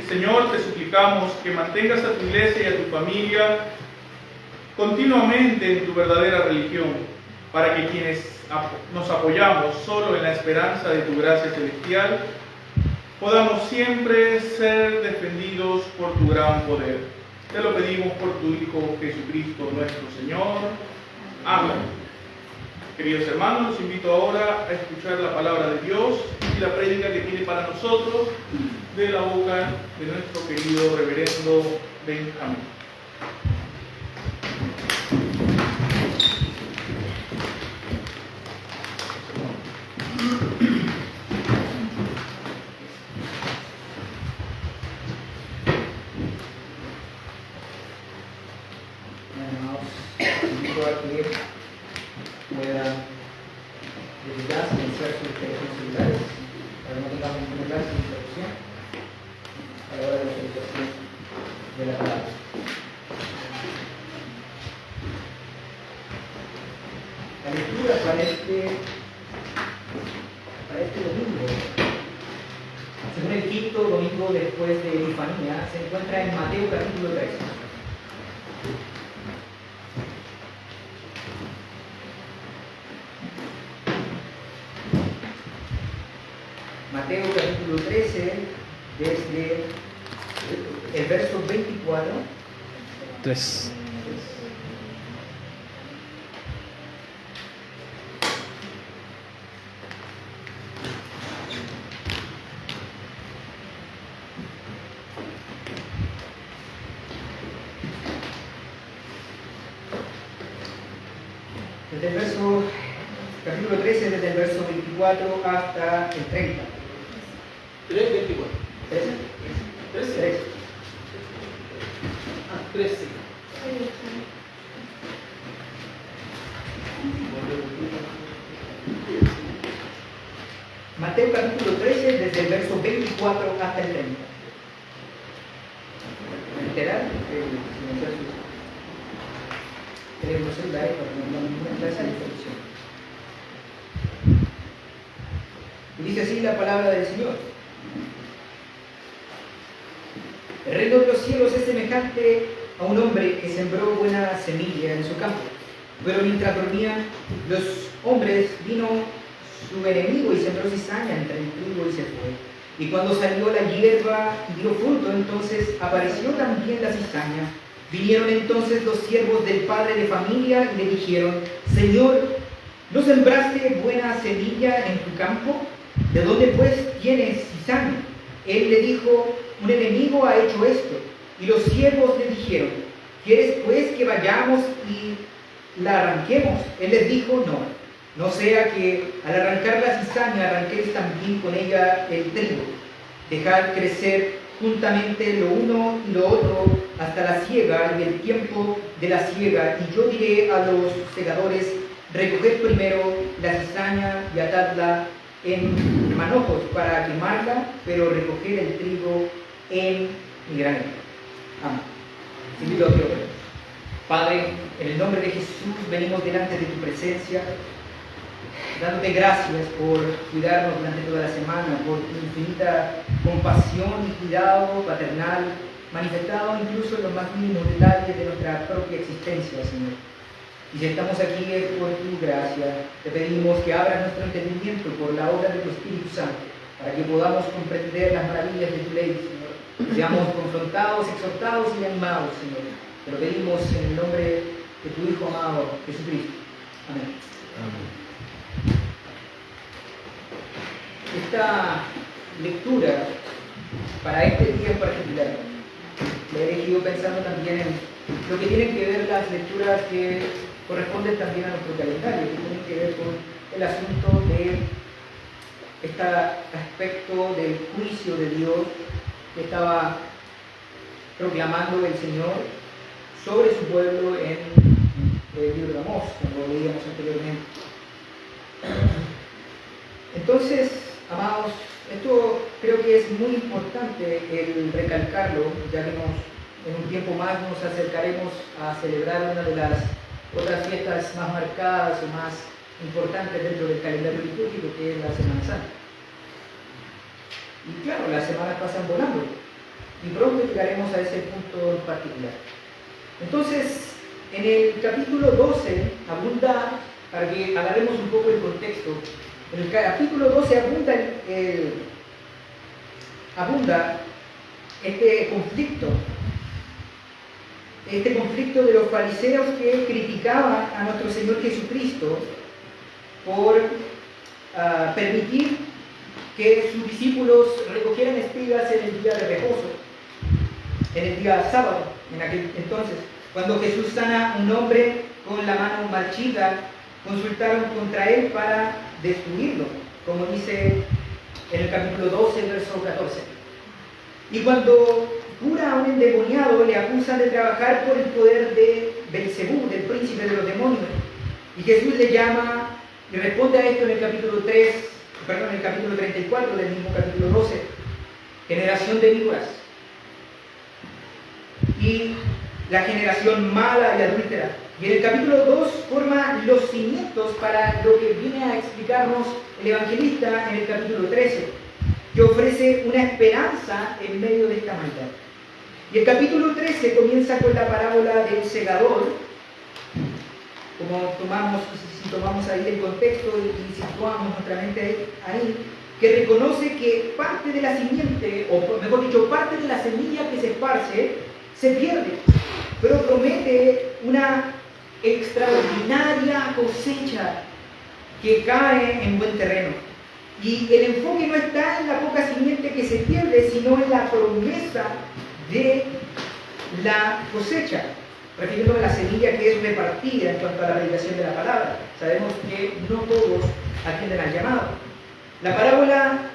Señor, te suplicamos que mantengas a tu iglesia y a tu familia continuamente en tu verdadera religión, para que quienes nos apoyamos solo en la esperanza de tu gracia celestial, podamos siempre ser defendidos por tu gran poder. Te lo pedimos por tu Hijo Jesucristo nuestro Señor. Amén. Queridos hermanos, los invito ahora a escuchar la palabra de Dios y la prédica que tiene para nosotros de la boca de nuestro querido reverendo Benjamín. La lectura para este domingo, según el quinto domingo después de Epifanía, se encuentra en Mateo capítulo 3. Mateo capítulo 13, desde el verso 24. 3. Desde el capítulo 13, desde el verso 24 hasta el 30. 3, 24. 13. 13. Ah, 13. Mateo capítulo 13, desde el verso 24 hasta el 30. Literal, tenemos celulares para no encontrar esa instrucción. Y dice así la palabra del Señor. El reino de los cielos es semejante a un hombre que sembró buena semilla en su campo. Pero mientras dormían los hombres, vino su enemigo y sembró cizaña entre el trigo y se fue. Y cuando salió la hierba y dio fruto, entonces apareció también la cizaña. Vinieron entonces los siervos del padre de familia y le dijeron: Señor, ¿no sembraste buena semilla en tu campo? ¿De dónde pues tienes cizaña? Él le dijo: un enemigo ha hecho esto. Y los siervos le dijeron: ¿quieres pues que vayamos y la arranquemos? Él les dijo: no sea que al arrancar la cizaña arranquéis también con ella el trigo. Dejad crecer juntamente lo uno y lo otro hasta la siega y el tiempo de la siega. Y yo diré a los segadores: recoged primero la cizaña y atadla en manojos para quemarla, pero recoged el trigo en mi granero. Amén. Invito a Dios. Padre, en el nombre de Jesús venimos delante de tu presencia, dándote gracias por cuidarnos durante toda la semana, por tu infinita compasión y cuidado paternal, manifestado incluso en los más mínimos detalles de nuestra propia existencia, Señor. Y si estamos aquí es por tu gracia. Te pedimos que abras nuestro entendimiento por la obra de tu Espíritu Santo, para que podamos comprender las maravillas de tu ley, Señor. Seamos confrontados, exhortados y animados, Señor. Te lo pedimos en el nombre de tu Hijo amado, Jesucristo. Amén. Amén. Esta lectura, para este día en particular, la he elegido pensando también en lo que tienen que ver las lecturas que corresponden también a nuestro calendario, que tienen que ver con el asunto de este aspecto del juicio de Dios que estaba proclamando el Señor sobre su pueblo en el libro de Amós, como lo leíamos anteriormente. Entonces, amados, esto creo que es muy importante el recalcarlo, ya que en un tiempo más nos acercaremos a celebrar una de las otras fiestas más marcadas o más importantes dentro del calendario litúrgico, que es la Semana Santa. Y claro, las semanas pasan volando y pronto llegaremos a ese punto en particular. Entonces, en el capítulo 12 abunda, para que agarremos un poco el contexto, en el capítulo 12 abunda este conflicto de los fariseos que criticaban a nuestro Señor Jesucristo por permitir que sus discípulos recogieran espigas en el día de reposo, en el día sábado, en aquel entonces. Cuando Jesús sana a un hombre con la mano marchita, consultaron contra él para destruirlo, como dice en el capítulo 12, verso 14. Y cuando cura a un endemoniado, le acusan de trabajar por el poder de Belcebú, del príncipe de los demonios. Y Jesús le llama y responde a esto en el capítulo 34 del mismo capítulo 12, generación de víboras. Y la generación mala y adúltera. Y en el capítulo 2 forma los cimientos para lo que viene a explicarnos el evangelista en el capítulo 13, que ofrece una esperanza en medio de esta maldad. Y el capítulo 13 comienza con la parábola del segador, como si tomamos ahí el contexto y situamos nuestra mente ahí, que reconoce que parte de la simiente, o mejor dicho, parte de la semilla que se esparce, se pierde, pero promete una extraordinaria cosecha que cae en buen terreno. Y el enfoque no está en la poca simiente que se pierde, sino en la promesa de la cosecha, refiriéndome a la semilla que es repartida en cuanto a la predicación de la palabra. Sabemos que no todos atienden al llamado. La parábola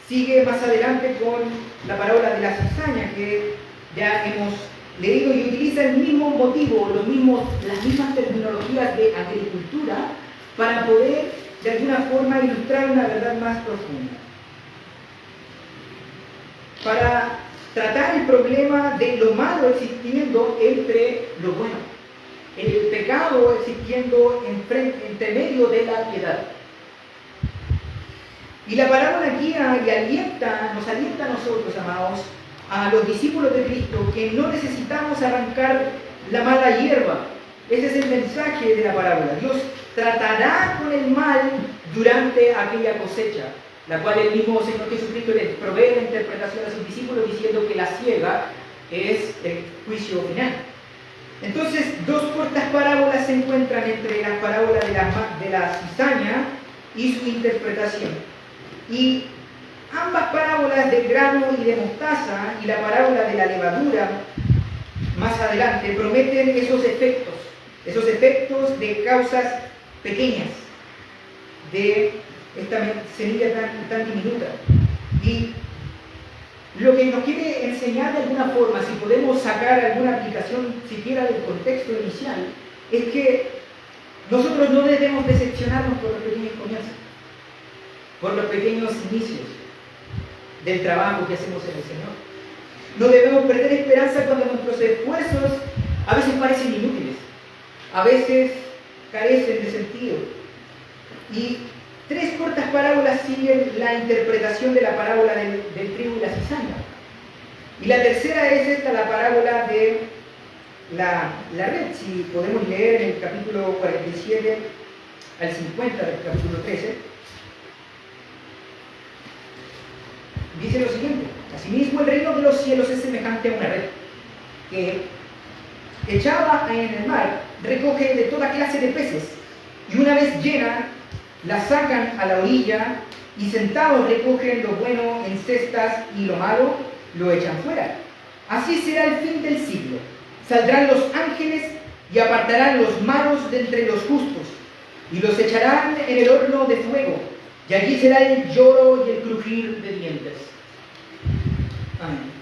sigue más adelante con la parábola de la cizaña, que ya hemos leído, y utiliza el mismo motivo, las mismas terminologías de agricultura para poder de alguna forma ilustrar una verdad más profunda. Para tratar el problema de lo malo existiendo entre lo bueno, el pecado existiendo entre medio de la piedad. Y la parábola guía y nos alienta a nosotros, amados, a los discípulos de Cristo, que no necesitamos arrancar la mala hierba. Ese es el mensaje de la parábola. Dios tratará con el mal durante aquella cosecha, la cual el mismo Señor Jesucristo les provee la interpretación a sus discípulos, diciendo que la siega es el juicio final. Entonces, dos cortas parábolas se encuentran entre la parábola de la cizaña y su interpretación. Y ambas parábolas del grano y de mostaza y la parábola de la levadura más adelante prometen esos efectos de causas pequeñas, de esta semilla tan diminuta. Y lo que nos quiere enseñar de alguna forma, si podemos sacar alguna aplicación siquiera del contexto inicial, es que nosotros no debemos decepcionarnos por los pequeños comienzos, por los pequeños inicios del trabajo que hacemos en el Señor. No debemos perder esperanza cuando nuestros esfuerzos a veces parecen inútiles, a veces carecen de sentido. Y tres cortas parábolas siguen la interpretación de la parábola del trigo y la cizaña. Y la tercera es esta, la parábola de la red. Si podemos leer en el capítulo 47 al 50 del capítulo 13, dice lo siguiente: asimismo el reino de los cielos es semejante a una red que, echada en el mar, recoge de toda clase de peces, y una vez llena, la sacan a la orilla, y sentados recogen lo bueno en cestas, y lo malo lo echan fuera. Así será el fin del siglo. Saldrán los ángeles y apartarán los malos de entre los justos, y los echarán en el horno de fuego. y allí será el lloro y el crujir de dientes. Amén.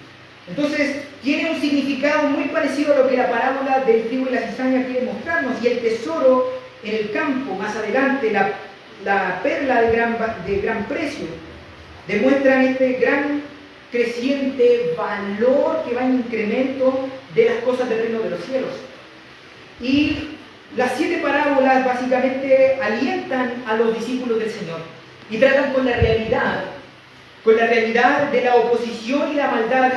Entonces, tiene un significado muy parecido a lo que la parábola del trigo y la cizaña quiere mostrarnos, y el tesoro en el campo, más adelante, la perla de gran precio, demuestran este gran creciente valor que va en incremento de las cosas del reino de los cielos. Y las 7 parábolas básicamente alientan a los discípulos del Señor y tratan con la realidad de la oposición y la maldad,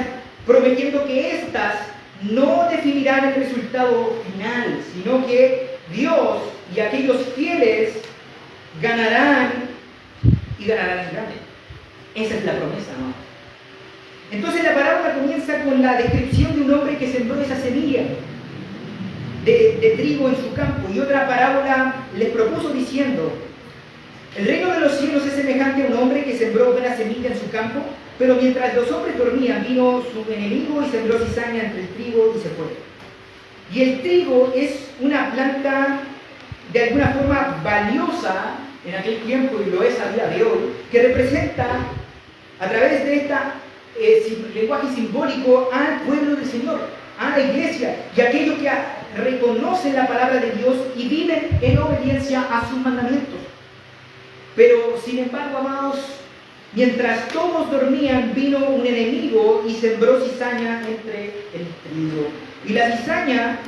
prometiendo que éstas no definirán el resultado final, sino que Dios y aquellos fieles ganarán y ganarán en grande. Esa es la promesa, ¿no? Entonces la parábola comienza con la descripción de un hombre que sembró esa semilla de trigo en su campo, y otra parábola les propuso diciendo: el reino de los cielos es semejante a un hombre que sembró buena semilla en su campo, pero mientras los hombres dormían, vino su enemigo y sembró cizaña entre el trigo y se fue. Y el trigo es una planta de alguna forma valiosa en aquel tiempo, y lo es a día de hoy, que representa a través de este lenguaje simbólico al pueblo del Señor, a la iglesia, y aquellos que reconocen la palabra de Dios y viven en obediencia a sus mandamientos. Pero sin embargo, amados, mientras todos dormían, vino un enemigo y sembró cizaña entre el trigo. Y la cizaña,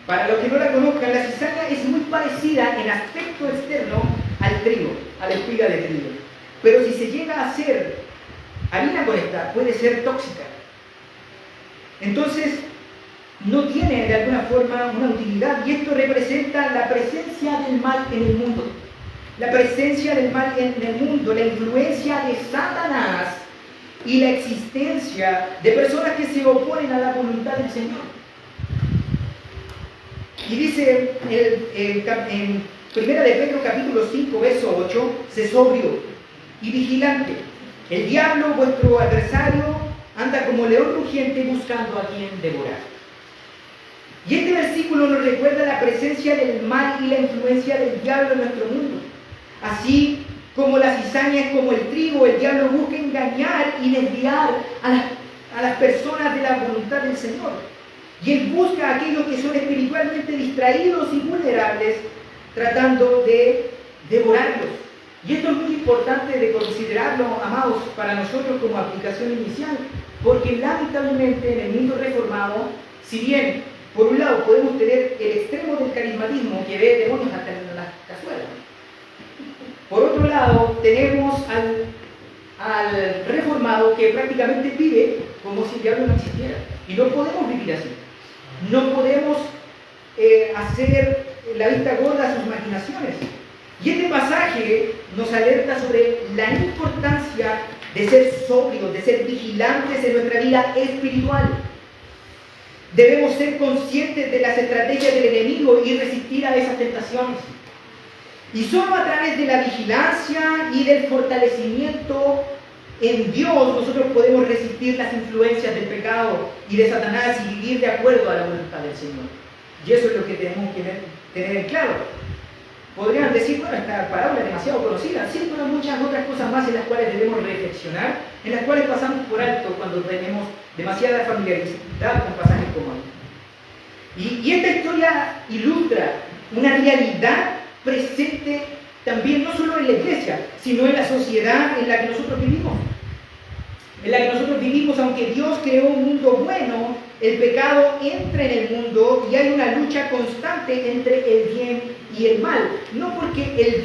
para los que no la conozcan, la cizaña es muy parecida en aspecto externo al trigo, a la espiga de trigo. Pero si se llega a hacer harina con esta, puede ser tóxica. Entonces, no tiene de alguna forma una utilidad, y esto representa la presencia del mal en el mundo. La presencia del mal en el mundo, la influencia de Satanás y la existencia de personas que se oponen a la voluntad del Señor. Y dice en 1 de Pedro capítulo 5, verso 8, sé sobrio y vigilante. El diablo, vuestro adversario, anda como león rugiente buscando a quien devorar. Y este versículo nos recuerda la presencia del mal y la influencia del diablo en nuestro mundo. Así como la cizaña es como el trigo, el diablo busca engañar y desviar a las personas de la voluntad del Señor. Y él busca a aquellos que son espiritualmente distraídos y vulnerables, tratando de devorarlos. Y esto es muy importante de considerarlo, amados, para nosotros como aplicación inicial, porque lamentablemente en el mundo reformado, si bien por un lado podemos tener el extremo del carismatismo que ve demonios hasta en las cazuelas, por otro lado tenemos al reformado que prácticamente vive como si el diablo no existiera. Y no podemos vivir así. No podemos hacer la vista gorda a sus imaginaciones. Y este pasaje nos alerta sobre la importancia de ser sobrios, de ser vigilantes en nuestra vida espiritual. Debemos ser conscientes de las estrategias del enemigo y resistir a esas tentaciones. Y solo a través de la vigilancia y del fortalecimiento en Dios nosotros podemos resistir las influencias del pecado y de Satanás y vivir de acuerdo a la voluntad del Señor. Y eso es lo que tenemos que tener en claro. Podrían decir, bueno, esta parábola es demasiado conocida. Sí, pero muchas otras cosas más en las cuales debemos reflexionar, en las cuales pasamos por alto cuando tenemos demasiada familiaridad con pasajes como este. Y esta historia ilustra una realidad presente también no solo en la iglesia, sino en la sociedad en la que nosotros vivimos. En la que nosotros vivimos, aunque Dios creó un mundo bueno, el pecado entra en el mundo y hay una lucha constante entre el bien y el mal. No porque el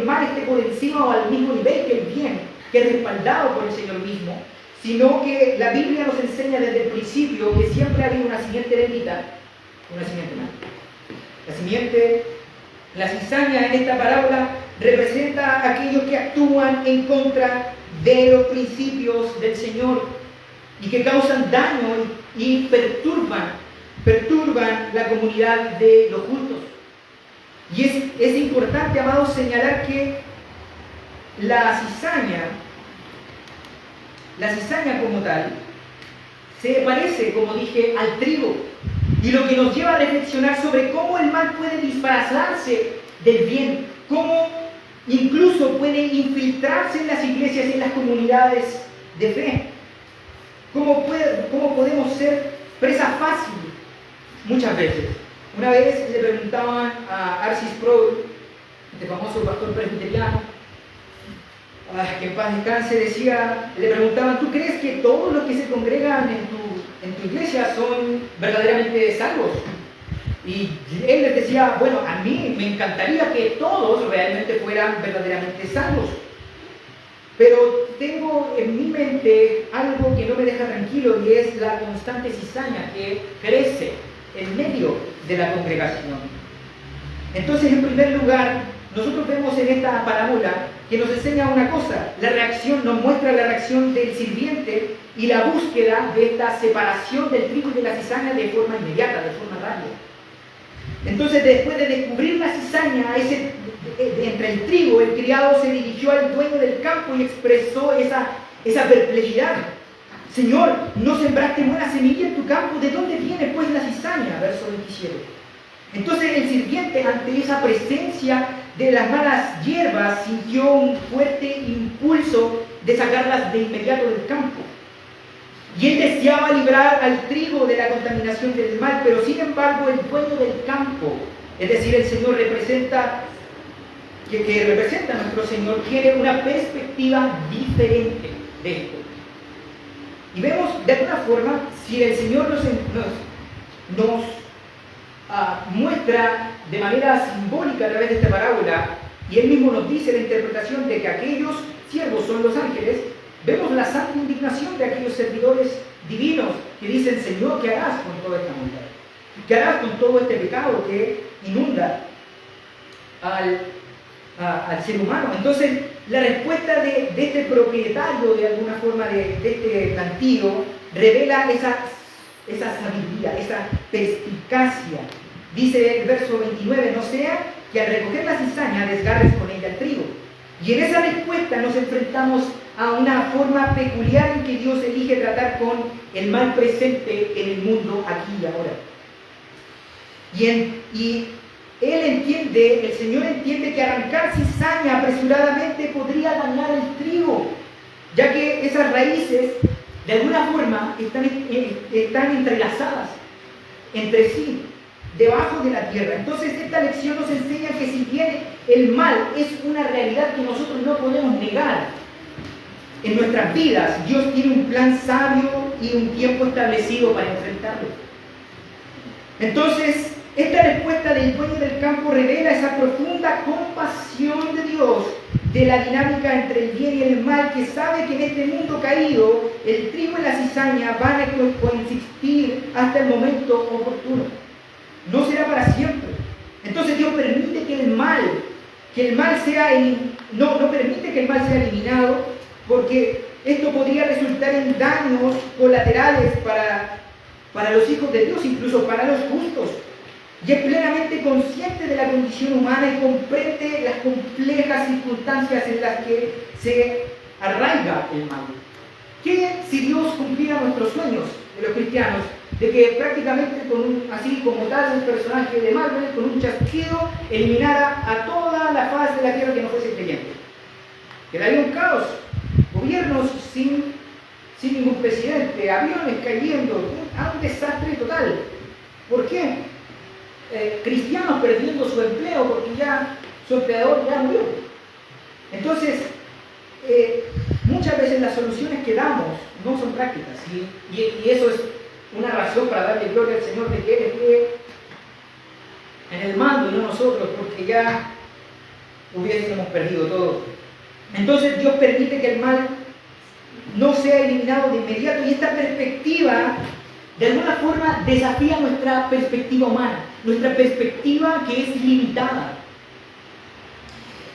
mal esté por encima o al mismo nivel que el bien, que es respaldado por el Señor mismo, sino que la Biblia nos enseña desde el principio que siempre ha habido una simiente bendita, una simiente mala. La cizaña en esta parábola representa a aquellos que actúan en contra de los principios del Señor y que causan daño y perturban la comunidad de los justos. Y es importante, amados, señalar que la cizaña como tal se parece, como dije, al trigo, y lo que nos lleva a reflexionar sobre cómo el mal puede disfrazarse del bien, cómo Incluso puede infiltrarse en las iglesias y en las comunidades de fe. ¿Cómo podemos ser presa fácil muchas veces? Una vez le preguntaban a Arcis Sproul, este famoso pastor presbiteriano, que en paz descanse, le preguntaban: ¿tú crees que todos los que se congregan en tu iglesia son verdaderamente salvos? Y él les decía: bueno, a mí me encantaría que todos realmente fueran verdaderamente salvos, pero tengo en mi mente algo que no me deja tranquilo, y es la constante cizaña que crece en medio de la congregación. Entonces, en primer lugar, nosotros vemos en esta parábola que nos enseña una cosa: nos muestra la reacción del sirviente y la búsqueda de esta separación del trigo y de la cizaña de forma inmediata, de forma rápida. Entonces, después de descubrir la cizaña entre el trigo, el criado se dirigió al dueño del campo y expresó esa perplejidad. Señor, ¿no sembraste buena semilla en tu campo? ¿De dónde viene pues la cizaña? Verso 27. Entonces el sirviente, ante esa presencia de las malas hierbas, sintió un fuerte impulso de sacarlas de inmediato del campo. Y él deseaba librar al trigo de la contaminación del mal, pero sin embargo el dueño del campo, es decir, el Señor que representa a nuestro Señor, tiene una perspectiva diferente de esto. Y vemos de alguna forma, si el Señor nos muestra de manera simbólica a través de esta parábola, y Él mismo nos dice la interpretación de que aquellos siervos son los ángeles, vemos la santa indignación de aquellos servidores divinos que dicen: Señor, ¿qué harás con toda esta maldad? ¿Qué harás con todo este pecado que inunda al ser humano? Entonces, la respuesta de este propietario, de alguna forma, de este plantío, revela esa sabiduría, esa perspicacia. Dice el verso 29: no sea que al recoger la cizaña desgarres con ella el trigo. Y en esa respuesta nos enfrentamos a una forma peculiar en que Dios elige tratar con el mal presente en el mundo aquí y ahora. Y el Señor entiende que arrancar cizaña apresuradamente podría dañar el trigo, ya que esas raíces de alguna forma están entrelazadas entre sí, debajo de la tierra. Entonces esta lección nos enseña que si bien el mal es una realidad que nosotros no podemos negar en nuestras vidas, Dios tiene un plan sabio y un tiempo establecido para enfrentarlo. Entonces, esta respuesta del dueño del campo revela esa profunda compasión de Dios de la dinámica entre el bien y el mal, que sabe que en este mundo caído el trigo y la cizaña van a coexistir hasta el momento oportuno. No será para siempre. Entonces Dios permite que el mal sea no permite que el mal sea eliminado, porque esto podría resultar en daños colaterales para los hijos de Dios, incluso para los justos. Y es plenamente consciente de la condición humana y comprende las complejas circunstancias en las que se arraiga el mal. ¿Qué si Dios cumpliera nuestros sueños de los cristianos, de que prácticamente así como tal un personaje de Marvel, con un chasquido, eliminara a toda la faz de la tierra que no fuese creyente? Quedaría un caos, gobiernos sin ningún presidente, aviones cayendo, un desastre total. ¿Por qué? Cristianos perdiendo su empleo porque ya su empleador ya murió. Entonces, muchas veces las soluciones que damos no son prácticas, y eso es una razón para darle gloria al Señor de que Él esté en el mando y no nosotros, porque ya hubiésemos perdido todo. Entonces Dios permite que el mal no sea eliminado de inmediato, y esta perspectiva de alguna forma desafía nuestra perspectiva humana, nuestra perspectiva que es limitada.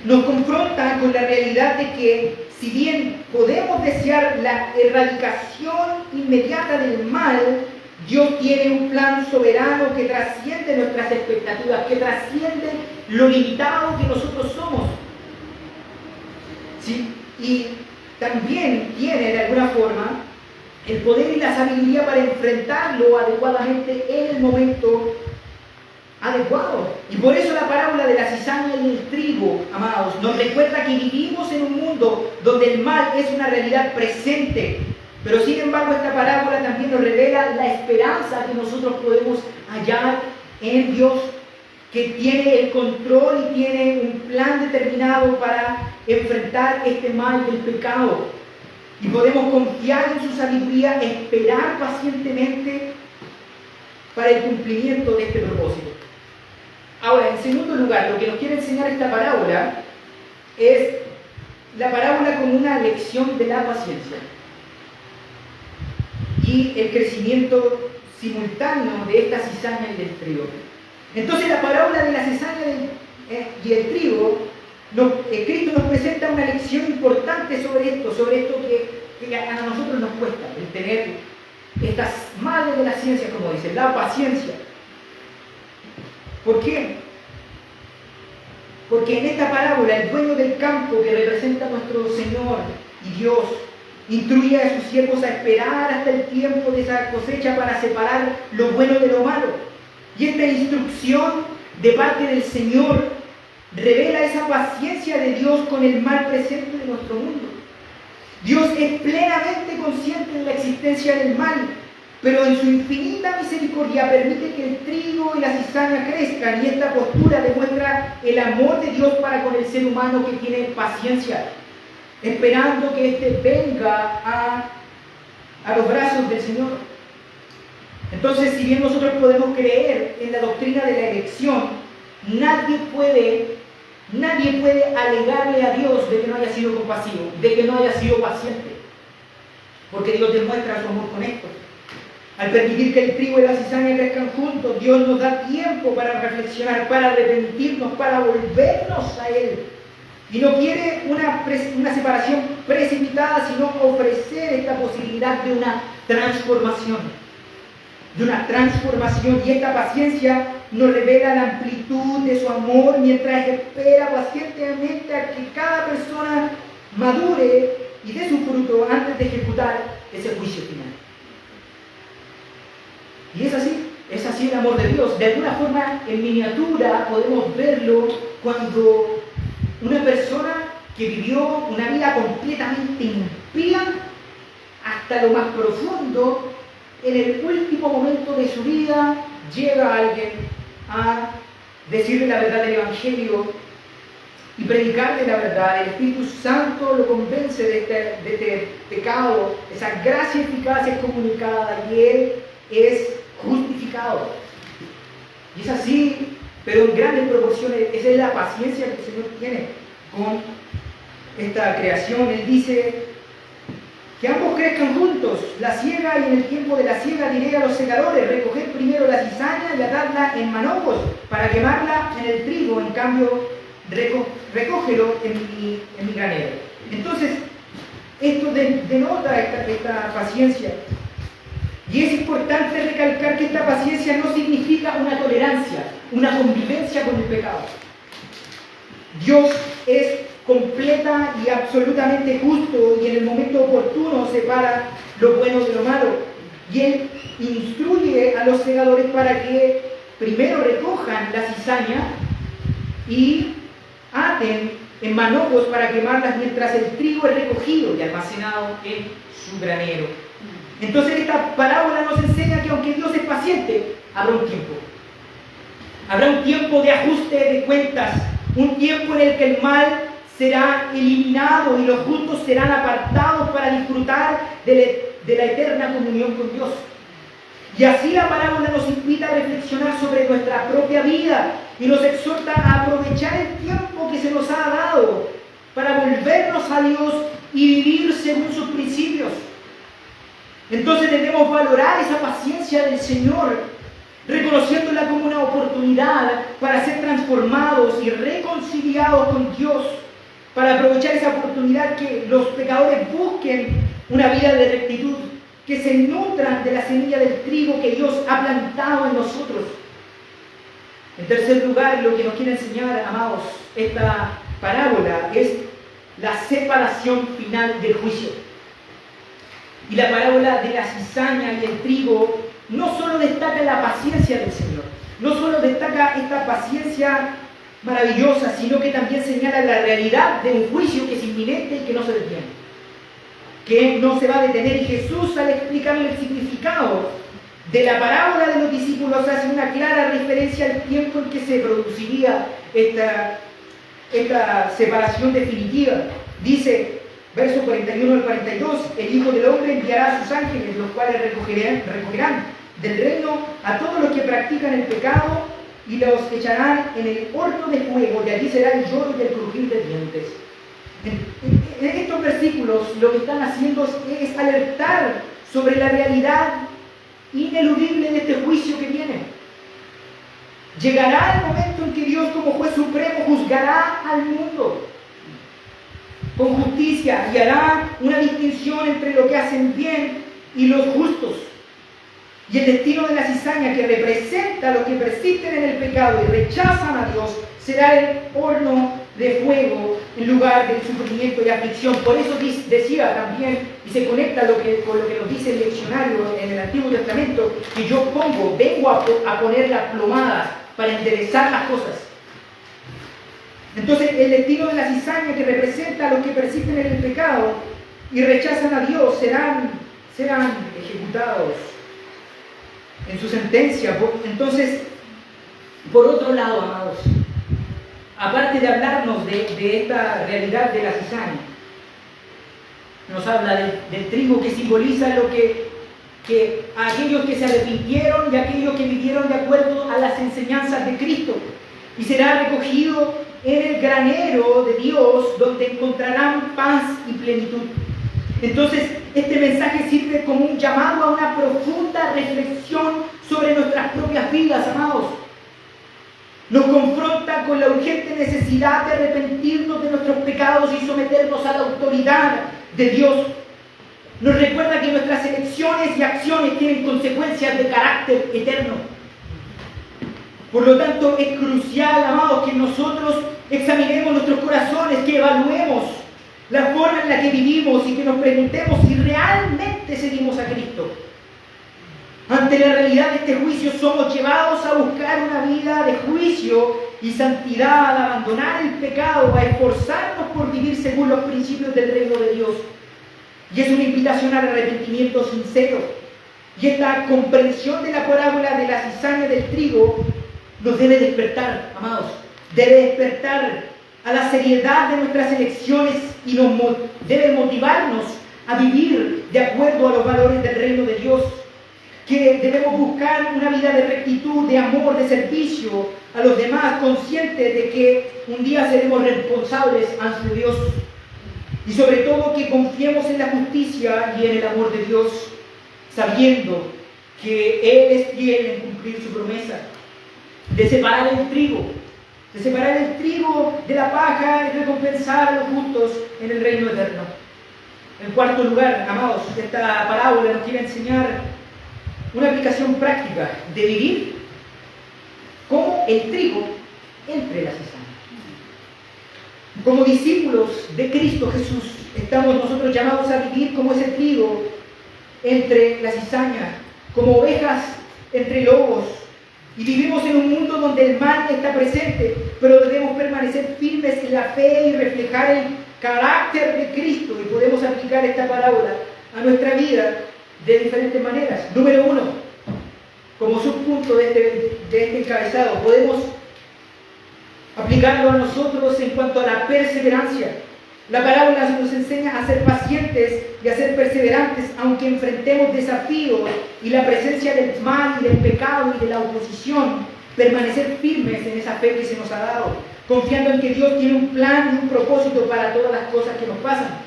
Nos confronta con la realidad de que si bien podemos desear la erradicación inmediata del mal, Dios tiene un plan soberano que trasciende nuestras expectativas, que trasciende lo limitado que nosotros somos. ¿Sí? Y también tiene de alguna forma el poder y la sabiduría para enfrentarlo adecuadamente en el momento adecuado. Y por eso la parábola de la cizaña y el trigo, amados, nos recuerda que vivimos en un mundo donde el mal es una realidad presente. Pero sin embargo esta parábola también nos revela la esperanza que nosotros podemos hallar en Dios, que tiene el control y tiene un plan determinado para enfrentar este mal del pecado. Y podemos confiar en su sabiduría, esperar pacientemente para el cumplimiento de este propósito. Ahora, en segundo lugar, lo que nos quiere enseñar esta parábola es la parábola como una lección de la paciencia y el crecimiento simultáneo de esta cizaña y del trigo. Entonces la parábola de la cizaña y el trigo, Cristo nos presenta una lección importante sobre esto que a nosotros nos cuesta, el tener estas madres de la ciencia, como dice, la paciencia. ¿Por qué? Porque en esta parábola el dueño del campo, que representa a nuestro Señor y Dios, instruye a sus siervos a esperar hasta el tiempo de esa cosecha para separar lo bueno de lo malo. Y esta instrucción de parte del Señor revela esa paciencia de Dios con el mal presente de nuestro mundo. Dios es plenamente consciente de la existencia del mal, pero en su infinita misericordia permite que el trigo y la cizaña crezcan, y esta postura demuestra el amor de Dios para con el ser humano, que tiene paciencia, esperando que éste venga a los brazos del Señor. Entonces, si bien nosotros podemos creer en la doctrina de la elección, nadie puede alegarle a Dios de que no haya sido compasivo, de que no haya sido paciente, porque Dios demuestra su amor con esto. Al permitir que el trigo y la cizaña crezcan juntos, Dios nos da tiempo para reflexionar, para arrepentirnos, para volvernos a Él. Y no quiere una separación precipitada, sino ofrecer esta posibilidad de una transformación. Y esta paciencia nos revela la amplitud de su amor mientras espera pacientemente a que cada persona madure y dé su fruto antes de ejecutar ese juicio final. Y es así el amor de Dios. De alguna forma, en miniatura, podemos verlo cuando una persona que vivió una vida completamente impía hasta lo más profundo, en el último momento de su vida, llega alguien a decirle la verdad del Evangelio y predicarle la verdad. El Espíritu Santo lo convence de este pecado, esa gracia eficaz es comunicada y él es justificado. Y es así, pero en grandes proporciones. Esa es la paciencia que el Señor tiene con esta creación. Él dice que ambos crezcan juntos, la siega, y en el tiempo de la siega diré a los segadores: recoged primero la cizaña y atadla en manojos para quemarla en el trigo, en cambio recógelo en mi granero. Entonces, esto denota esta paciencia. Y es importante recalcar que esta paciencia no significa una tolerancia, una convivencia con el pecado. Dios es completa y absolutamente justo, y en el momento oportuno separa lo bueno de lo malo. Y Él instruye a los segadores para que primero recojan la cizaña y aten en manojos para quemarlas, mientras el trigo es recogido y almacenado en su granero. Entonces esta parábola nos enseña que aunque Dios es paciente, habrá un tiempo. Habrá un tiempo de ajuste de cuentas, un tiempo en el que el mal será eliminado y los justos serán apartados para disfrutar de la eterna comunión con Dios. Y así la parábola nos invita a reflexionar sobre nuestra propia vida y nos exhorta a aprovechar el tiempo que se nos ha dado para volvernos a Dios y vivir según sus principios. Entonces debemos valorar esa paciencia del Señor, reconociéndola como una oportunidad para ser transformados y reconciliados con Dios, para aprovechar esa oportunidad que los pecadores busquen una vida de rectitud, que se nutran de la semilla del trigo que Dios ha plantado en nosotros. En tercer lugar, lo que nos quiere enseñar, amados, esta parábola es la separación final del juicio. Y la parábola de la cizaña y el trigo no solo destaca la paciencia del Señor, no solo destaca esta paciencia maravillosa, sino que también señala la realidad de un juicio que es inminente y que no se detiene, que no se va a detener. Y Jesús, al explicarle el significado de la parábola de los discípulos, hace una clara referencia al tiempo en que se produciría esta separación definitiva. Dice, verso 41 al 42, el Hijo del Hombre enviará a sus ángeles, los cuales recogerán del reino a todos los que practican el pecado y los echarán en el horno de fuego, de allí será el lloro y el crujir de dientes. En estos versículos lo que están haciendo es alertar sobre la realidad ineludible de este juicio que viene. Llegará el momento en que Dios, como juez supremo, juzgará al mundo con justicia y hará una distinción entre lo que hacen bien y los justos. Y el destino de la cizaña, que representa a los que persisten en el pecado y rechazan a Dios, será el horno de fuego en lugar del sufrimiento y aflicción. Por eso decía también, y se conecta con lo que nos dice el leccionario en el Antiguo Testamento, que yo vengo a poner las plomadas para enderezar las cosas. Entonces, el destino de la cizaña, que representa a los que persisten en el pecado y rechazan a Dios, serán ejecutados en su sentencia. Entonces, por otro lado, amados, aparte de hablarnos de esta realidad de la cizaña, nos habla del trigo, que simboliza lo que aquellos que se arrepintieron y aquellos que vivieron de acuerdo a las enseñanzas de Cristo, y será recogido en el granero de Dios, donde encontrarán paz y plenitud. Entonces, este mensaje sirve como un llamado a una profunda reflexión sobre nuestras propias vidas, amados. Nos confronta con la urgente necesidad de arrepentirnos de nuestros pecados y someternos a la autoridad de Dios. Nos recuerda que nuestras elecciones y acciones tienen consecuencias de carácter eterno. Por lo tanto, es crucial, amados, que nosotros examinemos nuestros corazones, que evaluemos la forma en la que vivimos y que nos preguntemos si realmente seguimos a Cristo. Ante la realidad de este juicio, somos llevados a buscar una vida de juicio y santidad, a abandonar el pecado, a esforzarnos por vivir según los principios del reino de Dios. Y es una invitación al arrepentimiento sincero. Y esta comprensión de la parábola de la cizaña del trigo nos debe despertar, amados. Debe despertar a la seriedad de nuestras elecciones y debe motivarnos a vivir de acuerdo a los valores del reino de Dios. Que debemos buscar una vida de rectitud, de amor, de servicio a los demás, conscientes de que un día seremos responsables ante Dios. Y sobre todo que confiemos en la justicia y en el amor de Dios, sabiendo que Él es fiel en cumplir su promesa de separar el trigo de la paja y recompensar a los justos en el reino eterno. En cuarto lugar, amados, esta parábola nos quiere enseñar una aplicación práctica de vivir como el trigo entre la cizaña. Como discípulos de Cristo Jesús, estamos nosotros llamados a vivir como ese trigo entre la cizaña, como ovejas entre lobos. Y vivimos en un mundo donde el mal está presente, pero debemos permanecer firmes en la fe y reflejar el carácter de Cristo. Y podemos aplicar esta parábola a nuestra vida de diferentes maneras. Número uno, como subpunto de este encabezado, podemos aplicarlo a nosotros en cuanto a la perseverancia. La parábola nos enseña a ser pacientes y a ser perseverantes, aunque enfrentemos desafíos y la presencia del mal y del pecado y de la oposición. Permanecer firmes en esa fe que se nos ha dado, confiando en que Dios tiene un plan y un propósito para todas las cosas que nos pasan.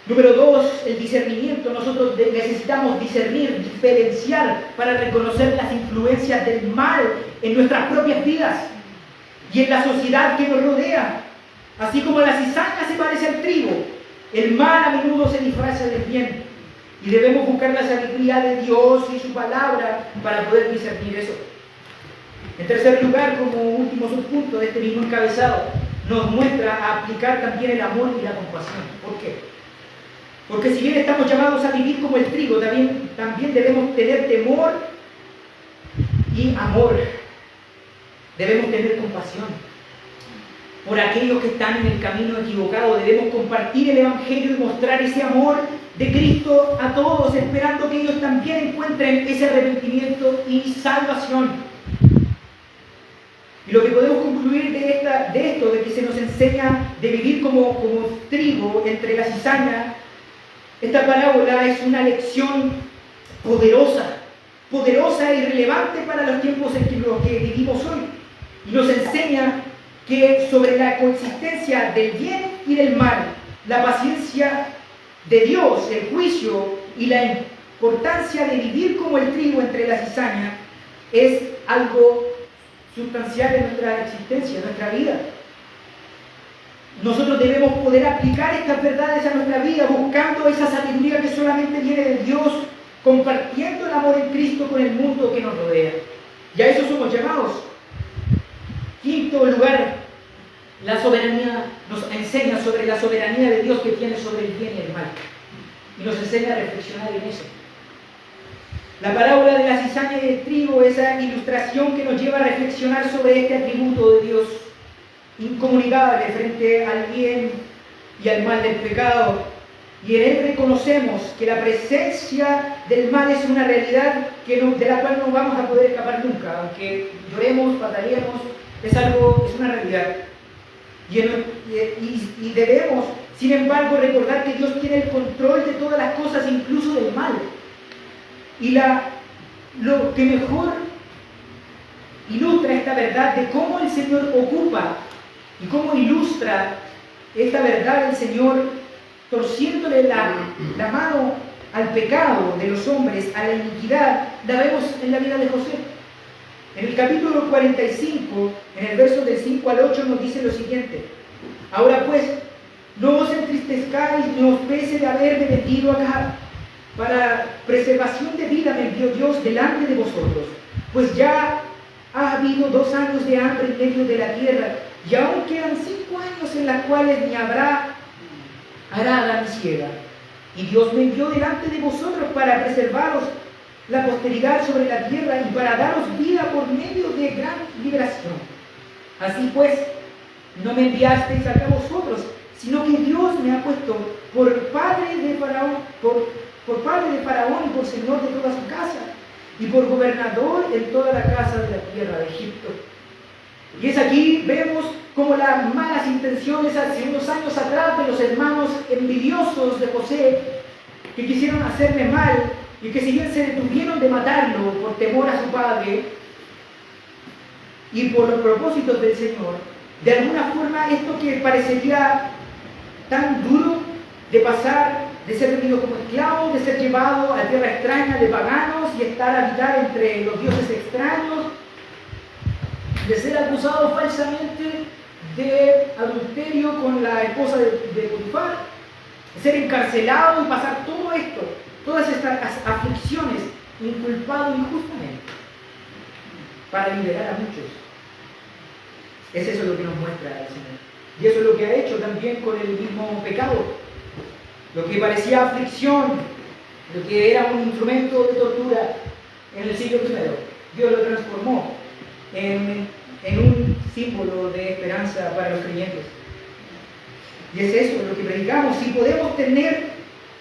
Número dos, el discernimiento. Nosotros necesitamos discernir, diferenciar para reconocer las influencias del mal en nuestras propias vidas y en la sociedad que nos rodea. Así como la cizaña se parece al trigo, el mal a menudo se disfraza del bien. Y debemos buscar la sabiduría de Dios y su palabra para poder discernir eso. En tercer lugar, como último subpunto de este mismo encabezado, nos muestra a aplicar también el amor y la compasión. ¿Por qué? Porque si bien estamos llamados a vivir como el trigo, también debemos tener temor y amor. Debemos tener compasión por aquellos que están en el camino equivocado. Debemos compartir el Evangelio y mostrar ese amor de Cristo a todos, esperando que ellos también encuentren ese arrepentimiento y salvación. Y lo que podemos concluir de esto, de que se nos enseña de vivir como trigo entre la cizaña, esta parábola es una lección poderosa y relevante para los tiempos en los que vivimos hoy. Y nos enseña que sobre la coexistencia del bien y del mal, la paciencia de Dios, el juicio y la importancia de vivir como el trigo entre la cizaña es algo sustancial en nuestra existencia, en nuestra vida. Nosotros debemos poder aplicar estas verdades a nuestra vida, buscando esa sabiduría que solamente viene de Dios, compartiendo el amor en Cristo con el mundo que nos rodea. Y a eso somos llamados. Quinto lugar, la soberanía nos enseña sobre la soberanía de Dios que tiene sobre el bien y el mal. Y nos enseña a reflexionar en eso. La parábola de la cizaña y el trigo, esa ilustración que nos lleva a reflexionar sobre este atributo de Dios incomunicable frente al bien y al mal del pecado. Y en él reconocemos que la presencia del mal es una realidad de la cual no vamos a poder escapar nunca, aunque lloremos, batallemos, es una realidad. Y debemos, sin embargo, recordar que Dios tiene el control de todas las cosas, incluso del mal. Y lo que mejor ilustra esta verdad de cómo el Señor ocupa y cómo ilustra esta verdad el Señor torciéndole la mano al pecado de los hombres, a la iniquidad, la vemos en la vida de José. En el capítulo 45, en el verso del 5 al 8, nos dice lo siguiente: ahora pues, no os entristezcáis ni os pese de haberme vendido acá. Para preservación de vida me envió Dios delante de vosotros, pues ya ha habido 2 años de hambre en medio de la tierra, y aún quedan 5 años en los cuales ni habrá arada ni siega. Y Dios me envió delante de vosotros para preservaros la posteridad sobre la tierra y para daros vida por medio de gran liberación. Así pues, no me enviasteis acá vosotros, sino que Dios me ha puesto por padre de Faraón, por padre de Faraón y por señor de toda su casa, y por gobernador en toda la casa de la tierra de Egipto. Y es aquí, vemos como las malas intenciones hace unos años atrás de los hermanos envidiosos de José, que quisieron hacerle mal, y que si bien se detuvieron de matarlo por temor a su padre, y por los propósitos del Señor, de alguna forma esto que parecería tan duro de pasar, de ser vendido como esclavo, de ser llevado a tierra extraña de paganos y estar a habitar entre los dioses extraños, de ser acusado falsamente de adulterio con la esposa de Potifar, de ser encarcelado y pasar todo esto, todas estas aflicciones, inculpado injustamente, para liberar a muchos. Es eso lo que nos muestra el Señor. Y eso es lo que ha hecho también con el mismo pecado. Lo que parecía aflicción, lo que era un instrumento de tortura en el siglo I, Dios lo transformó en un símbolo de esperanza para los creyentes. Y es eso lo que predicamos. Si podemos tener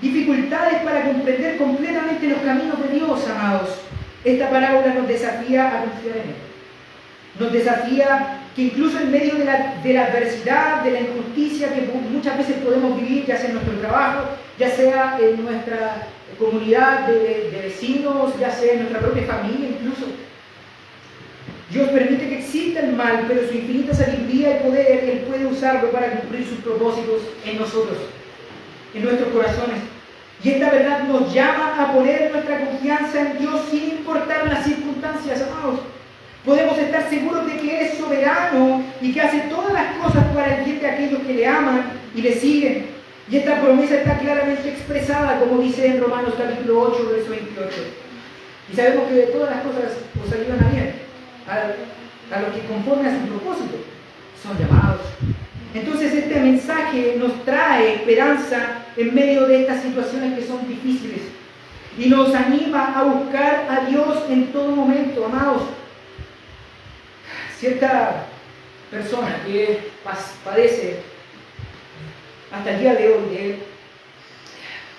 dificultades para comprender completamente los caminos de Dios, amados, esta parábola nos desafía a confiar en Él. Nos desafía que incluso en medio de la adversidad, de la injusticia que muchas veces podemos vivir, ya sea en nuestro trabajo, ya sea en nuestra comunidad de vecinos, ya sea en nuestra propia familia incluso, Dios permite que exista el mal, pero su infinita sabiduría y poder, Él puede usarlo para cumplir sus propósitos en nosotros, en nuestros corazones. Y esta verdad nos llama a poner nuestra confianza en Dios sin importar las circunstancias, amados. Podemos estar seguros de que Él es soberano y que hace todas las cosas para el bien de aquellos que le aman y le siguen. Y esta promesa está claramente expresada, como dice en Romanos capítulo 8, verso 28. Y sabemos que de todas las cosas os ayudan a bien, a los que conforme a su propósito son llamados. Entonces este mensaje nos trae esperanza en medio de estas situaciones que son difíciles y nos anima a buscar a Dios en todo momento, amados. cierta persona que padece hasta el día de hoy de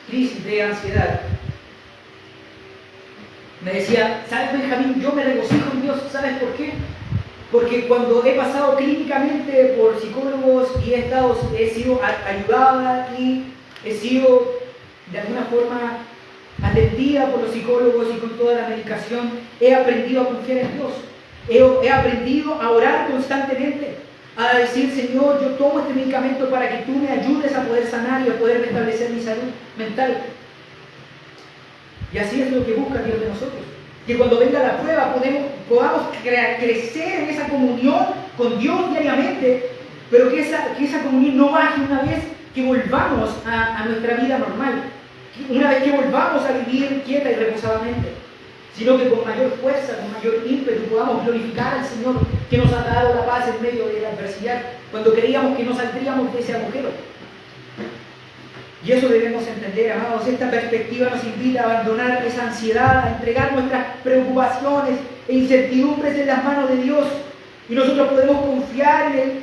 crisis de ansiedad, me decía, ¿sabes, Benjamín? Yo me regocijo en Dios. ¿Sabes por qué? Porque cuando he pasado clínicamente por psicólogos y he sido ayudada y he sido de alguna forma atendida por los psicólogos y con toda la medicación, he aprendido a confiar en Dios. He aprendido a orar constantemente, a decir, Señor, yo tomo este medicamento para que tú me ayudes a poder sanar y a poder restablecer mi salud mental. Y así es lo que busca Dios de nosotros. Que cuando venga la prueba podamos crecer en esa comunión con Dios diariamente, pero que esa comunión no baje una vez que volvamos a nuestra vida normal, una vez que volvamos a vivir quieta y reposadamente, sino que con mayor fuerza, con mayor ímpetu podamos glorificar al Señor que nos ha dado la paz en medio de la adversidad, cuando creíamos que no saldríamos de ese agujero. Y eso debemos entender, amados. Esta perspectiva nos invita a abandonar esa ansiedad, a entregar nuestras preocupaciones e incertidumbres en las manos de Dios. Y nosotros podemos confiar en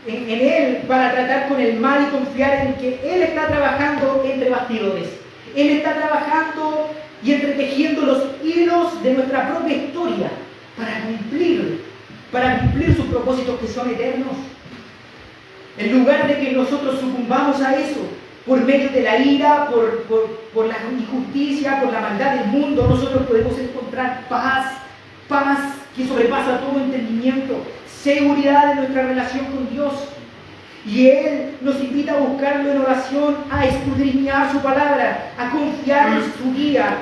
Él para tratar con el mal y confiar en que Él está trabajando entre bastidores. Él está trabajando y entretejiendo los hilos de nuestra propia historia para cumplir sus propósitos que son eternos. En lugar de que nosotros sucumbamos a eso, por medio de la ira, por la injusticia, por la maldad del mundo, nosotros podemos encontrar paz que sobrepasa todo entendimiento, seguridad en nuestra relación con Dios. Y Él nos invita a buscarlo en oración, a escudriñar su palabra, a confiar en su guía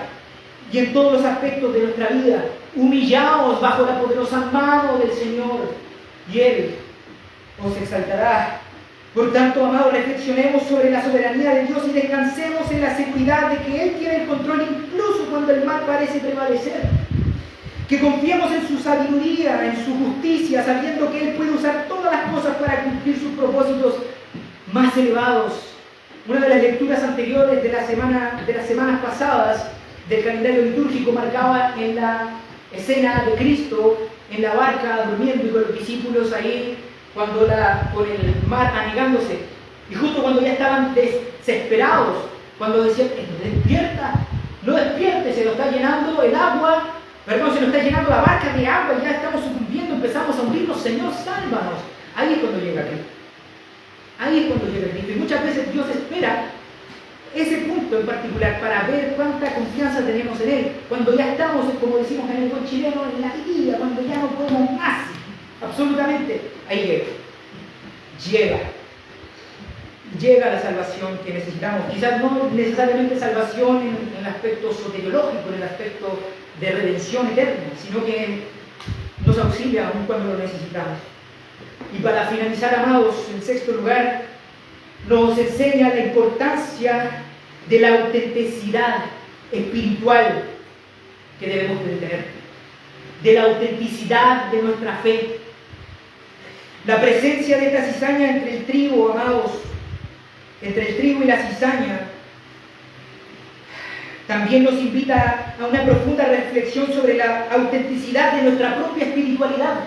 y en todos los aspectos de nuestra vida. Humillaos bajo la poderosa mano del Señor y Él os exaltará. Por tanto, amados, reflexionemos sobre la soberanía de Dios y descansemos en la seguridad de que Él tiene el control incluso cuando el mal parece prevalecer. Que confiemos en su sabiduría, en su justicia, sabiendo que Él puede usar todas las cosas para cumplir sus propósitos más elevados. Una de las lecturas anteriores de las semanas pasadas del calendario litúrgico marcaba en la escena de Cristo en la barca durmiendo y con los discípulos ahí con el mar anegándose. Y justo cuando ya estaban desesperados, cuando decían, despierta, no despierte, se nos está llenando el agua, perdón, se nos está llenando la barca de agua, ya estamos sucumbiendo, empezamos a hundirnos, Señor, sálvanos. Ahí es cuando llega Cristo. Ahí es cuando llega Cristo. Y muchas veces Dios espera ese punto en particular para ver cuánta confianza tenemos en Él. Cuando ya estamos, como decimos en el buen chileno, en la guía, cuando ya no podemos más, absolutamente, ahí llega la salvación que necesitamos. Quizás no necesariamente salvación en el aspecto soteriológico, en el aspecto de redención eterna, sino que nos auxilia aún cuando lo necesitamos. Y para finalizar, amados, en sexto lugar, nos enseña la importancia de la autenticidad espiritual que debemos de tener, de la autenticidad de nuestra fe. La presencia de esta cizaña entre el trigo, amados, entre el trigo y la cizaña, también nos invita a una profunda reflexión sobre la autenticidad de nuestra propia espiritualidad,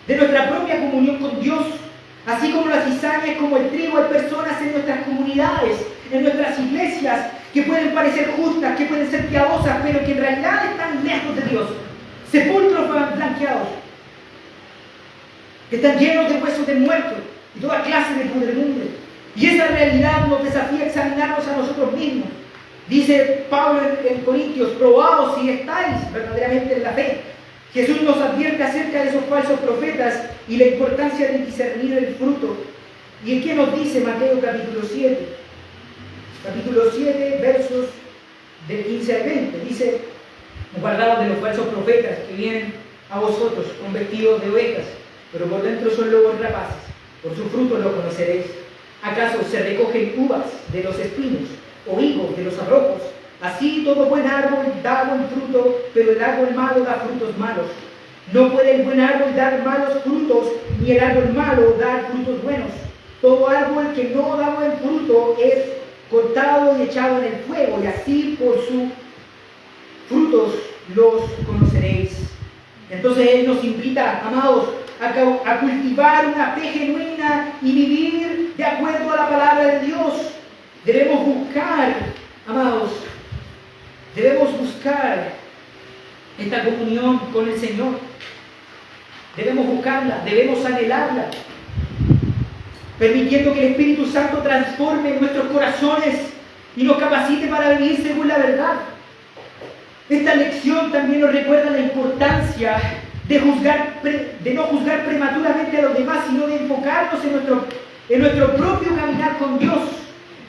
de nuestra propia comunión con Dios. Así como la cizaña es como el trigo, hay personas en nuestras comunidades, en nuestras iglesias, que pueden parecer justas, que pueden ser piadosas, pero que en realidad están lejos de Dios, sepulcros blanqueados, que están llenos de huesos de muertos y toda clase de podredumbre. Y esa realidad nos desafía a examinarnos a nosotros mismos. Dice Pablo en Corintios, probaos si estáis verdaderamente en la fe. Jesús nos advierte acerca de esos falsos profetas y la importancia de discernir el fruto. ¿Y en qué nos dice Mateo capítulo 7? Capítulo 7, versos del 15 al 20. Dice, guardaos de los falsos profetas que vienen a vosotros con vestidos de ovejas, pero por dentro son lobos rapaces. Por su fruto lo conoceréis. ¿Acaso se recogen uvas de los espinos o higos de los abrojos? Así todo buen árbol da buen fruto, pero el árbol malo da frutos malos. No puede el buen árbol dar malos frutos, ni el árbol malo dar frutos buenos. Todo árbol que no da buen fruto es cortado y echado en el fuego, y así por sus frutos los conoceréis. Entonces Él nos invita, amados, a cultivar una fe genuina y vivir de acuerdo a la palabra de Dios. Debemos buscar, amados, debemos buscar esta comunión con el Señor. Debemos buscarla, debemos anhelarla, permitiendo que el Espíritu Santo transforme nuestros corazones y nos capacite para vivir según la verdad. Esta lección también nos recuerda la importancia de no juzgar prematuramente a los demás, sino de enfocarnos en nuestro propio caminar con Dios,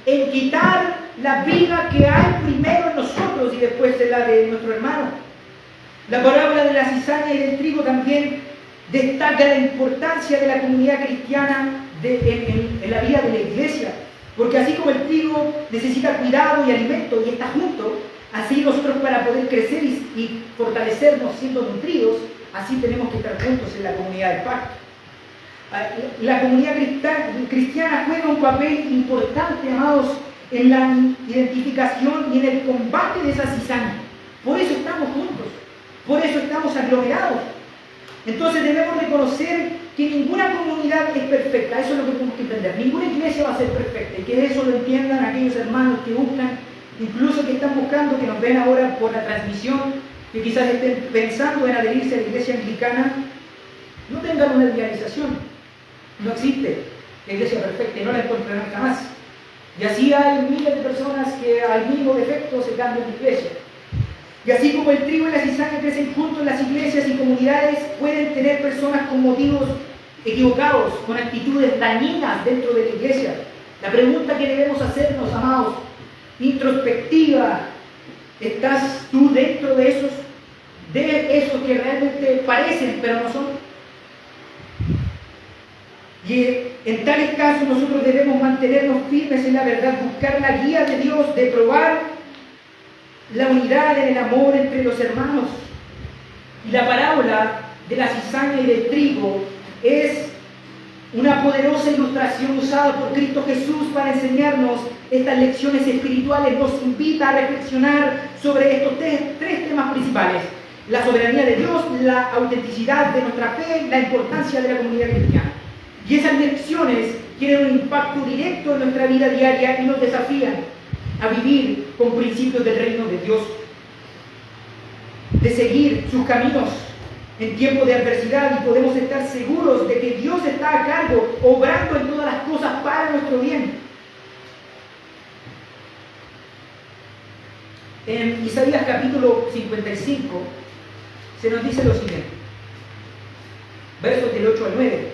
en quitar la viga que hay primero en nosotros y después en la de nuestro hermano. La parábola de la cizaña y del trigo también destaca la importancia de la comunidad cristiana en la vida de la iglesia, porque así como el trigo necesita cuidado y alimento y está junto, así nosotros para poder crecer y fortalecernos siendo nutridos, así tenemos que estar juntos en la comunidad del pacto. La comunidad cristiana juega un papel importante, amados, en la identificación y en el combate de esa cizaña. Por eso estamos juntos, por eso estamos aglomerados. Entonces debemos reconocer que ninguna comunidad es perfecta, eso es lo que tenemos que entender. Ninguna iglesia va a ser perfecta, y que eso lo entiendan aquellos hermanos que buscan, incluso que están buscando, que nos ven ahora por la transmisión, que quizás estén pensando en adherirse a la iglesia anglicana. No tengan una idealización. No existe la iglesia perfecta y no la encontrarán jamás. Y así hay miles de personas que al mismo defecto se cambian de iglesia. Y así como el trigo y la cizaña crecen juntos en las iglesias y comunidades, pueden tener personas con motivos equivocados, con actitudes dañinas dentro de la iglesia. La pregunta que debemos hacernos, amados, introspectiva: ¿estás tú dentro de esos que realmente parecen pero no son? Y en tales casos nosotros debemos mantenernos firmes en la verdad, buscar la guía de Dios, de probar la unidad en el amor entre los hermanos. Y la parábola de la cizaña y del trigo es una poderosa ilustración usada por Cristo Jesús para enseñarnos estas lecciones espirituales. Nos invita a reflexionar sobre estos tres temas principales: la soberanía de Dios, la autenticidad de nuestra fe y la importancia de la comunidad cristiana. Y esas lecciones tienen un impacto directo en nuestra vida diaria y nos desafían a vivir con principios del reino de Dios, de seguir sus caminos en tiempos de adversidad, y podemos estar seguros de que Dios está a cargo, obrando en todas las cosas para nuestro bien. En Isaías capítulo 55 se nos dice lo siguiente, versos del 8 al 9: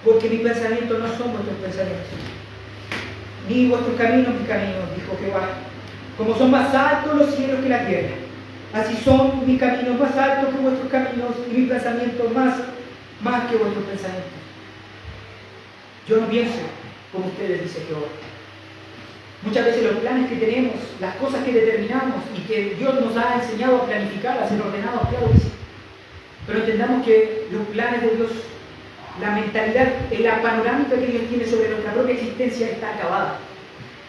porque mis pensamientos no son vuestros pensamientos, ni vuestros caminos mis caminos, dijo Jehová. Como son más altos los cielos que la tierra, así son mis caminos más altos que vuestros caminos, y mis pensamientos más que vuestros pensamientos. Yo no pienso como ustedes, dice Jehová. Muchas veces los planes que tenemos, las cosas que determinamos y que Dios nos ha enseñado a planificar, a ser ordenados, claro que sí. Pero entendamos que los planes de Dios, la mentalidad, la panorámica que Dios tiene sobre nuestra propia existencia está acabada.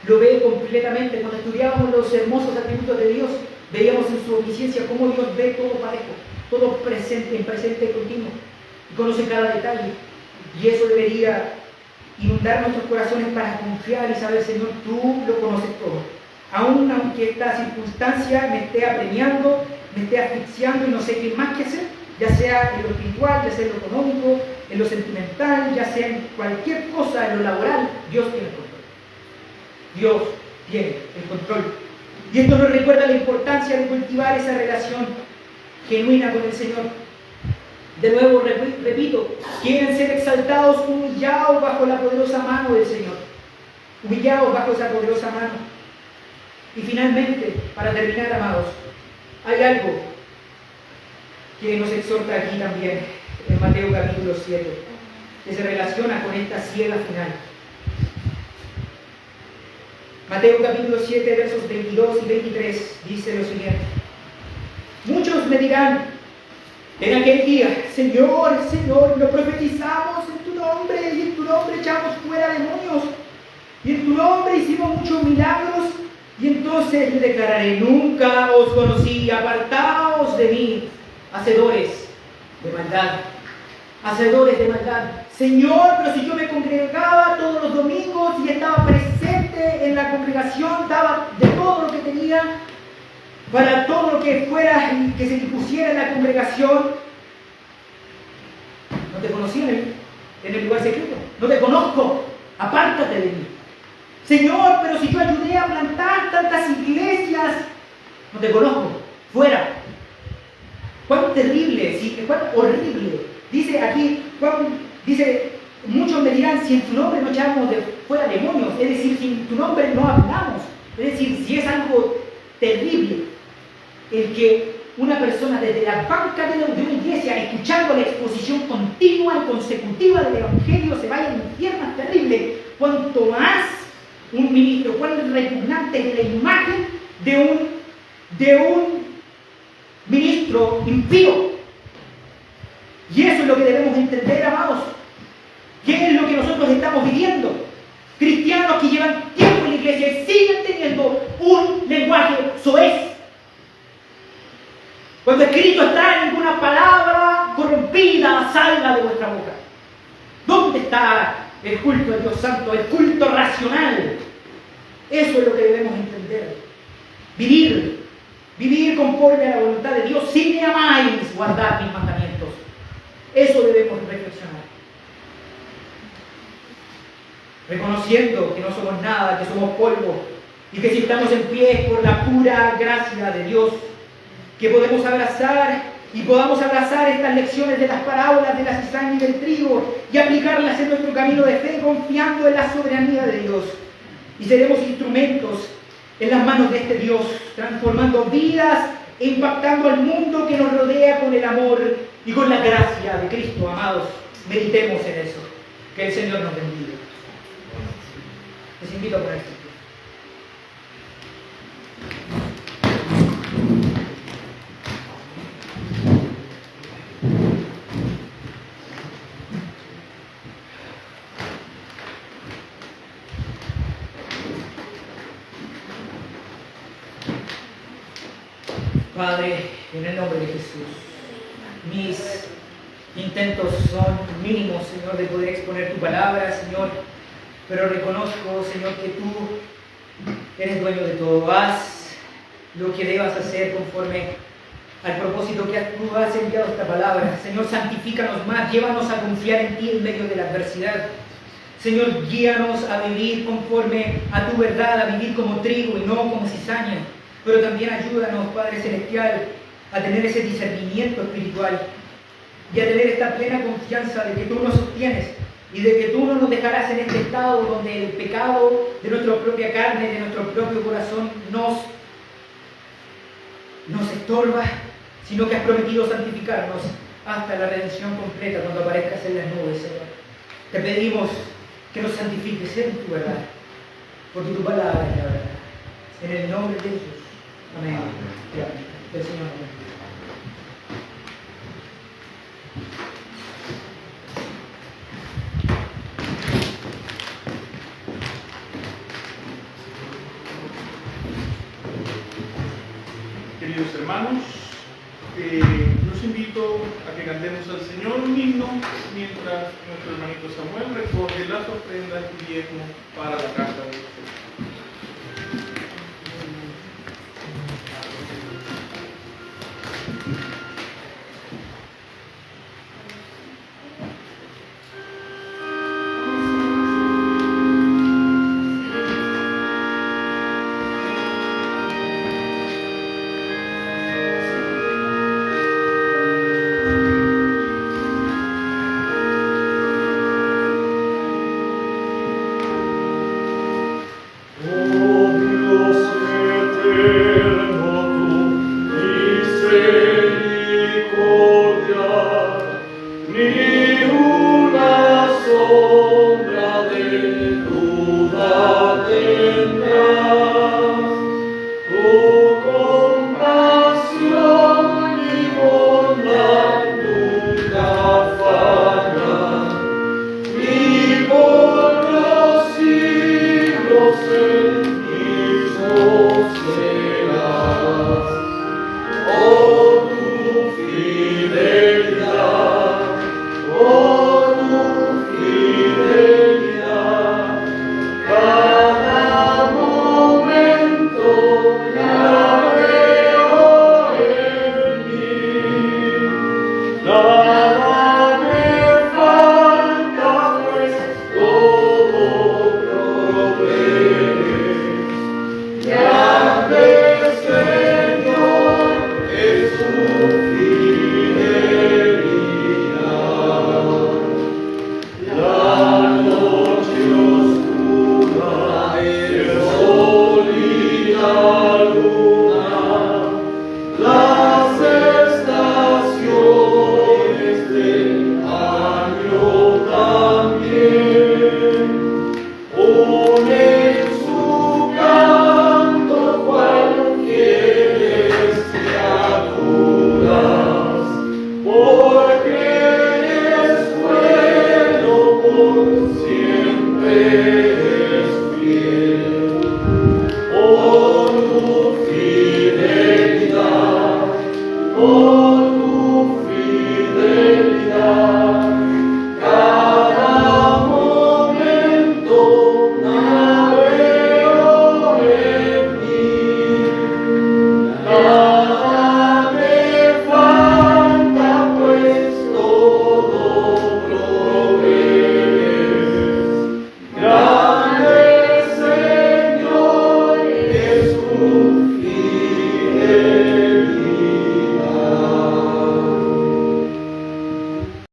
Lo ve completamente. Cuando estudiábamos los hermosos atributos de Dios, veíamos en su omnisciencia cómo Dios ve todo parejo, todo presente, en presente continuo, y conoce cada detalle. Y eso debería inundar nuestros corazones para confiar y saber: Señor, tú lo conoces todo. Aunque esta circunstancia me esté apremiando, me esté asfixiando y no sé qué más que hacer, ya sea en lo espiritual, ya sea en lo económico, en lo sentimental, ya sea en cualquier cosa, en lo laboral, Dios tiene el control. Dios tiene el control. Y esto nos recuerda la importancia de cultivar esa relación genuina con el Señor. De nuevo, repito, quieren ser exaltados, humillados bajo la poderosa mano del Señor. Humillados bajo esa poderosa mano. Y finalmente, para terminar, amados, hay algo que nos exhorta aquí también, en Mateo capítulo 7, que se relaciona con esta ciega final. Mateo capítulo 7, versos 22 y 23, dice lo siguiente: muchos me dirán en aquel día: Señor, Señor, lo profetizamos en tu nombre, y en tu nombre echamos fuera demonios, y en tu nombre hicimos muchos milagros. Y entonces le declararé: nunca os conocí, apartaos de mí, hacedores de maldad. Hacedores de maldad. Señor, pero si yo me congregaba todos los domingos y estaba presente en la congregación, daba de todo lo que tenía para todo lo que fuera y que se dispusiera en la congregación, no te conocí en el lugar secreto, no te conozco, apártate de mí. Señor, pero si yo ayudé a plantar tantas iglesias, no te conozco, fuera. Cuán terrible, sí, cuán horrible. Dice aquí, dice, muchos me dirán: si en tu nombre no echamos de fuera demonios, es decir, si en tu nombre no hablamos, es decir, si es algo terrible el que una persona desde la banca de una iglesia, escuchando la exposición continua y consecutiva del Evangelio, se vaya al infierno, es terrible. Cuanto más un ministro, cuán repugnante es la imagen de un ministro impío. Y eso es lo que debemos entender, amados. ¿Qué es lo que nosotros estamos viviendo? Cristianos que llevan tiempo en la iglesia y siguen teniendo un lenguaje soez. Cuando escrito está: ninguna palabra corrompida salga de vuestra boca. ¿Dónde está el culto al Dios Santo, el culto racional? Eso es lo que debemos entender. Vivir conforme a la voluntad de Dios. Si me amáis, guardad mis mandamientos. Eso debemos reflexionar. Reconociendo que no somos nada, que somos polvo, y que si estamos en pie es por la pura gracia de Dios, que podemos abrazar y podamos abrazar estas lecciones de las parábolas de la cizaña y del trigo y aplicarlas en nuestro camino de fe, confiando en la soberanía de Dios. Y seremos instrumentos en las manos de este Dios, transformando vidas e impactando al mundo que nos rodea con el amor y con la gracia de Cristo, amados. Meditemos en eso. Que el Señor nos bendiga. Les invito a ponerse. Padre, en el nombre de Jesús, mis intentos son mínimos, Señor, de poder exponer tu palabra, Señor, pero reconozco, Señor, que tú eres dueño de todo. Haz lo que debas hacer conforme al propósito que tú has enviado esta palabra. Señor, santifícanos más, llévanos a confiar en ti en medio de la adversidad. Señor, guíanos a vivir conforme a tu verdad, a vivir como trigo y no como cizaña. Pero también ayúdanos, Padre Celestial, a tener ese discernimiento espiritual y a tener esta plena confianza de que tú nos sostienes y de que tú no nos dejarás en este estado donde el pecado de nuestra propia carne, de nuestro propio corazón nos estorba, sino que has prometido santificarnos hasta la redención completa cuando aparezcas en las nubes, Señor. Te pedimos que nos santifiques en tu verdad, porque tu palabra es la verdad. En el nombre de Jesús. Amén. El Señor. Queridos hermanos, los invito a que cantemos al Señor un himno mientras nuestro hermanito Samuel recoge las ofrendas y diezmos para la casa de Dios.